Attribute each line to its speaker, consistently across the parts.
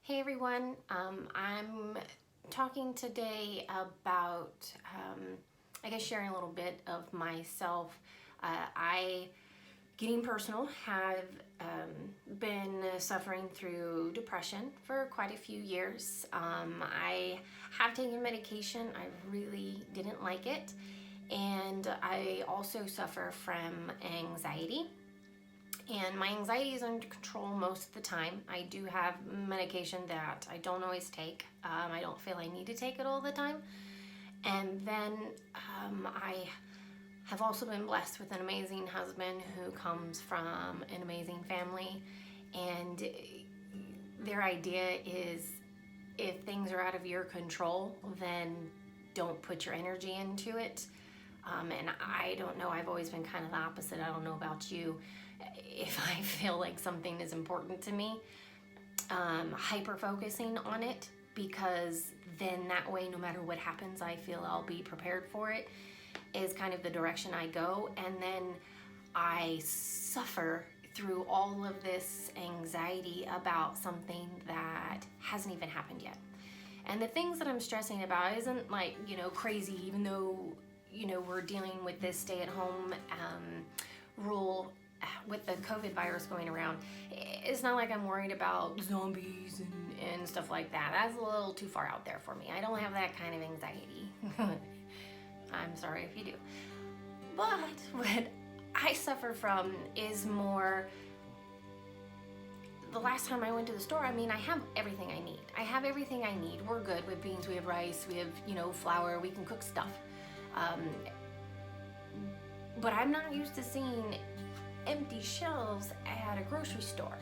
Speaker 1: Hey everyone, I'm talking today about, sharing a little bit of myself. I, getting personal, have been suffering through depression for quite a few years. I have taken medication, I really didn't like it, and I also suffer from anxiety. And my anxiety is under control most of the time. I do have medication that I don't always take. I don't feel I need to take it all the time. And then I have also been blessed with an amazing husband who comes from an amazing family. And their idea is if things are out of your control, then don't put your energy into it. And I don't know, I've always been kind of the opposite. I don't know about you. If I feel like something is important to me, hyper focusing on it, because then that way, no matter what happens, I feel I'll be prepared for it, is kind of the direction I go. And then I suffer through all of this anxiety about something that hasn't even happened yet. And the things that I'm stressing about isn't like, crazy, even though, we're dealing with this stay-at-home rule with the COVID virus going around. It's not like I'm worried about zombies and stuff like that. That's a little too far out there for me. I don't have that kind of anxiety. I'm sorry if you do. But what I suffer from is more, the last time I went to the store, I have everything I need. I have everything I need. We're good with beans, we have rice, we have, flour, we can cook stuff. But I'm not used to seeing empty shelves at a grocery store.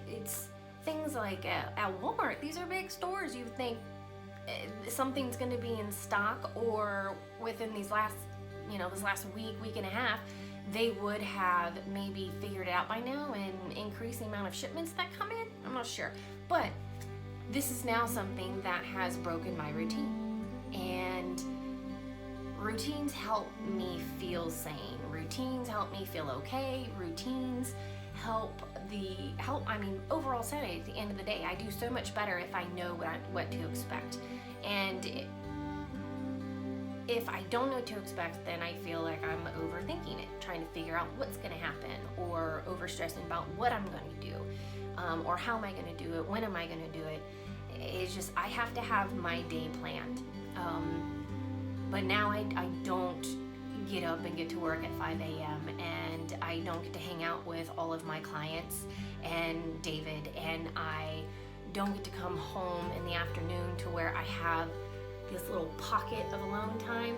Speaker 1: It's things like at Walmart. These are big stores. You would think something's going to be in stock, or within this last week and a half, they would have maybe figured it out by now and increase the amount of shipments that come in. I'm not sure. But this is now something that has broken my routine. And routines help me feel sane. Routines help me feel okay. Routines help overall sanity at the end of the day. I do so much better if I know what to expect. And if I don't know what to expect, then I feel like I'm overthinking it, trying to figure out what's going to happen, or overstressing about what I'm going to do, or how am I going to do it, when am I going to do it. It's just, I have to have my day planned. But now I don't get up and get to work at 5 a.m. and I don't get to hang out with all of my clients and David, and I don't get to come home in the afternoon to where I have this little pocket of alone time.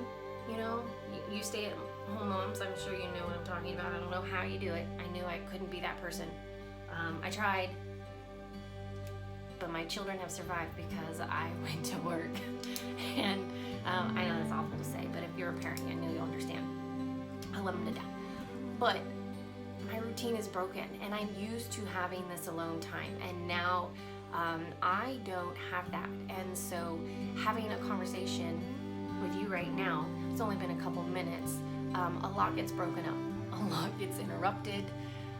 Speaker 1: You stay at home moms, I'm sure you know what I'm talking about. I don't know how you do it. I knew I couldn't be that person. I tried, but my children have survived because I went to work. And I know that's awful to say, but if you're a parent, I know you'll understand. I love them to death. But my routine is broken, and I'm used to having this alone time, and now I don't have that. And so having a conversation with you right now, it's only been a couple minutes, a lot gets broken up. A lot gets interrupted.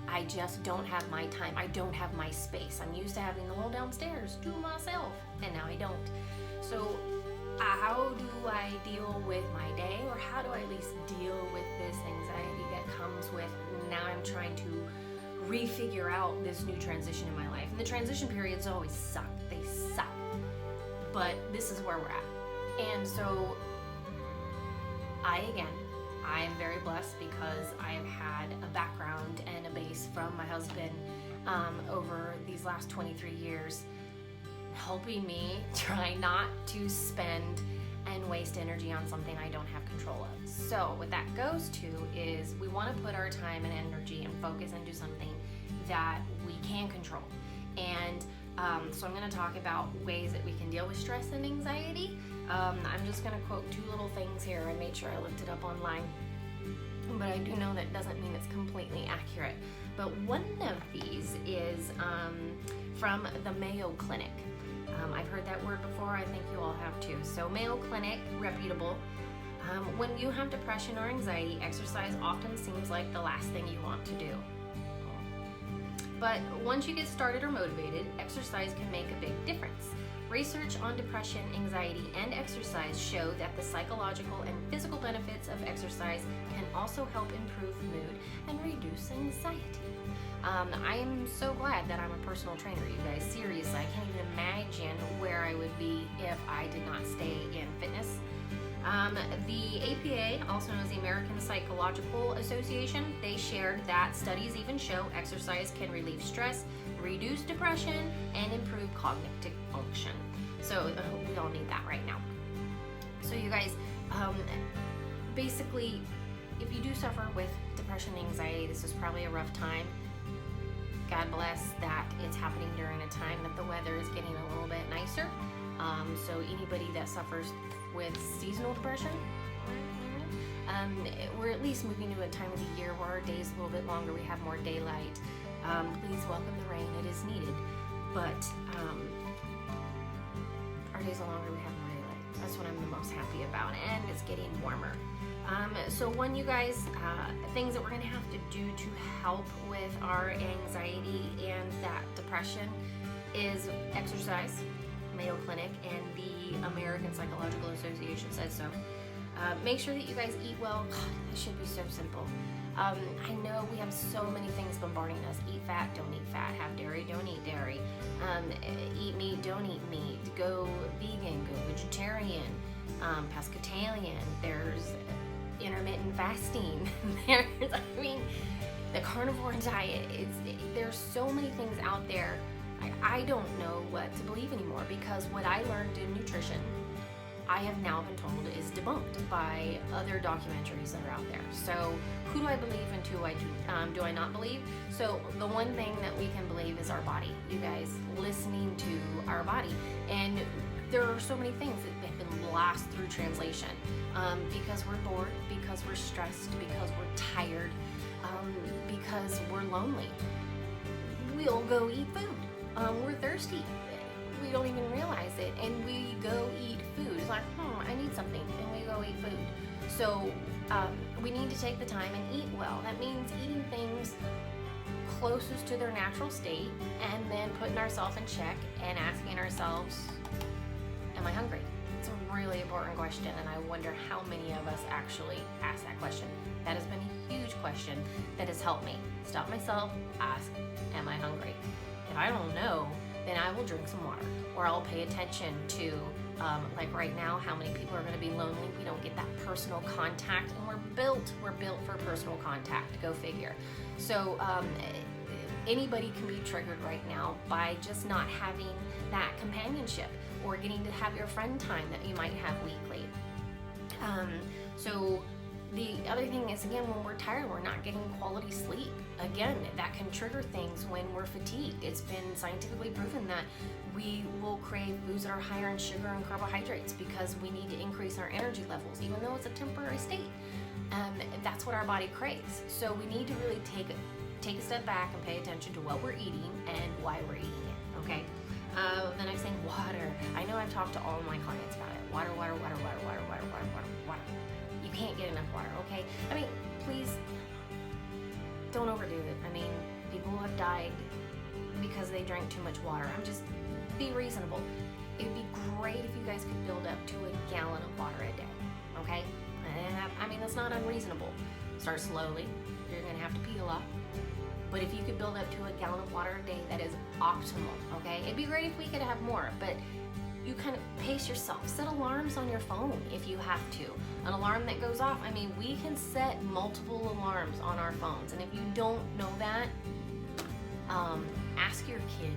Speaker 1: I just don't have my time. I don't have my space. I'm used to having the whole downstairs to myself, and now I don't. So how do I deal with my day, or how do I at least deal with this anxiety that comes with now I'm trying to refigure out this new transition in my life? And the transition periods always suck. They suck. But this is where we're at. And so I am very blessed because I have had a background and a base from my husband over these last 23 years, helping me try not to spend and waste energy on something I don't have control of. So what that goes to is we want to put our time and energy and focus into something that we can control. And so I'm going to talk about ways that we can deal with stress and anxiety. I'm just going to quote two little things here. I made sure I looked it up online, but I do know that doesn't mean it's completely accurate. But one of these is from the Mayo Clinic. I've heard that word before. I think you all have too. So Mayo Clinic, reputable. When you have depression or anxiety, exercise often seems like the last thing you want to do. But once you get started or motivated, exercise can make a big difference. Research on depression, anxiety, and exercise show that the psychological and physical benefits of exercise can also help improve mood and reduce anxiety. I am so glad that I'm a personal trainer, you guys. Seriously, I can't even imagine where I would be if I did not stay in fitness. The APA, also known as the American Psychological Association, they shared that studies even show exercise can relieve stress, reduce depression, and improve cognitive function. So we all need that right now. So you guys, basically, if you do suffer with depression and anxiety, this is probably a rough time. God bless that it's happening during a time that the weather is getting a little bit nicer. So anybody that suffers with seasonal depression, we're at least moving to a time of the year where our day's a little bit longer, we have more daylight. Please welcome the rain, it is needed. But our days are longer, we have more daylight. That's what I'm the most happy about, and it's getting warmer. So one, you guys, things that we're gonna have to do to help with our anxiety and that depression is exercise. Mayo Clinic and the American Psychological Association said so. Make sure that you guys eat well. God, that should be so simple. I know we have so many things bombarding us. Eat fat, don't eat fat. Have dairy, don't eat dairy. Eat meat, don't eat meat. Go vegan, go vegetarian, pescatarian. There's intermittent fasting. The carnivore diet. There's so many things out there. I don't know what to believe anymore, because what I learned in nutrition, I have now been told is debunked by other documentaries that are out there. So who do I believe and who do I not believe? So the one thing that we can believe is our body. You guys, listening to our body. And there are so many things that have been lost through translation, because we're bored, because we're stressed, because we're tired, because we're lonely. We'll go eat food. We're thirsty. We don't even realize it, and we go eat food. It's like, I need something, and we go eat food. So we need to take the time and eat well. That means eating things closest to their natural state, and then putting ourselves in check and asking ourselves, am I hungry? It's a really important question, and I wonder how many of us actually ask that question. That has been a huge question that has helped me stop myself, ask, am I hungry? If I don't know, then I will drink some water, or I'll pay attention to, like right now, how many people are going to be lonely. We don't get that personal contact, and we're built for personal contact. Go figure. So anybody can be triggered right now by just not having that companionship, or getting to have your friend time that you might have weekly. So the other thing is, again, when we're tired, we're not getting quality sleep. Again, that can trigger things when we're fatigued. It's been scientifically proven that we will crave foods that are higher in sugar and carbohydrates because we need to increase our energy levels, even though it's a temporary state. That's what our body craves. So we need to really take a step back and pay attention to what we're eating and why we're eating it, okay? The next thing, water. I know I've talked to all of my clients about it. Water. You can't get enough water, okay? I mean, please don't overdo it. I mean, people have died because they drank too much water. Be reasonable. It would be great if you guys could build up to a gallon of water a day, okay? And that's not unreasonable. Start slowly. You're gonna have to pee a lot. But if you could build up to a gallon of water a day, that is optimal, okay? It'd be great if we could have more, but you kind of pace yourself. Set alarms on your phone if you have to. An alarm that goes off. I mean, we can set multiple alarms on our phones. And if you don't know that, ask your kid.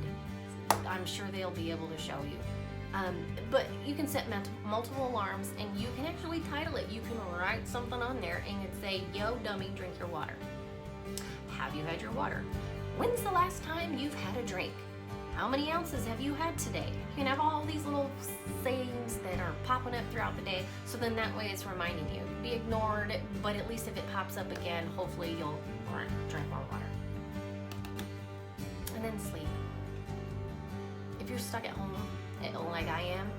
Speaker 1: I'm sure they'll be able to show you. But you can set multiple alarms, and you can actually title it. You can write something on there and it say, yo, dummy, drink your water. Have you had your water? When's the last time you've had a drink? How many ounces have you had today? You can have all these little sayings that are popping up throughout the day, so then that way it's reminding you. Be ignored, but at least if it pops up again, hopefully you'll drink more water. And then sleep. If you're stuck at home, like I am,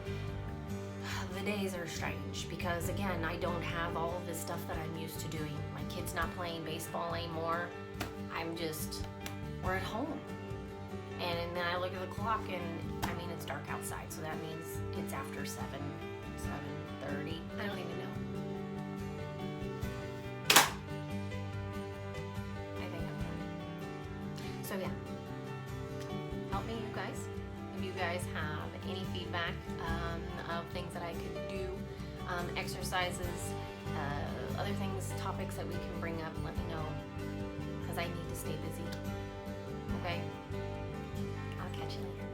Speaker 1: the days are strange because, again, I don't have all of this stuff that I'm used to doing. My kid's not playing baseball anymore. We're at home. then I look at the clock, and I mean, it's dark outside, so that means it's after 7:30. I don't even know. I think I'm done. So yeah, help me, you guys. If you guys have any feedback of things that I could do, exercises, other things, topics that we can bring up, let me know, because I need to stay busy. Okay? I'll catch you later.